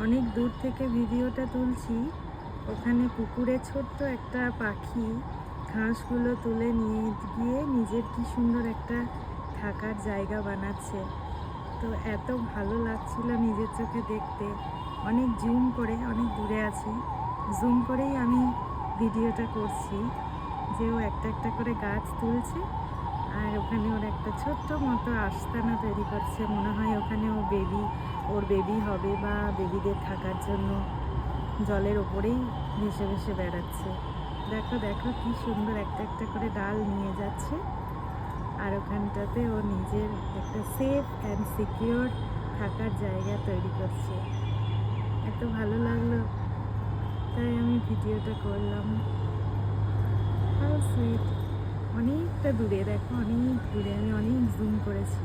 অনেক দূর থেকে ভিডিওটা তুলছি। ওখানে পুকুরে ছোট্ট একটা পাখি ঘাসগুলো তুলে নিয়ে গিয়ে নিজের কি সুন্দর একটা থাকার জায়গা বানাচ্ছে। তো এত ভালো লাগছিল নিজের চোখে দেখতে। অনেক জুম করে, অনেক দূরে আছি, জুম করেই আমি ভিডিওটা করছি যে ও একটা একটা করে গাছ তুলছে আর ওখানে ওর একটা ছোট্ট মতো আস্তানা তৈরি করছে। মনে হয় ওখানে ওর বেবি হবে বা বেবিদের থাকার জন্য জলের ওপরেই ভেসে ভেসে বেড়াচ্ছে। দেখো দেখো কি সুন্দর একটা একটা করে ডাল নিয়ে যাচ্ছে আর ওখানটাতে ও নিজের একটা সেফ অ্যান্ড সিকিউর থাকার জায়গা তৈরি করছে। এত ভালো লাগলো, তাই আমি ভিডিওটা করলাম। How sweet. অনেকটা দূরে, দেখো অনেক দূরে, আমি অনেক জুম করেছি।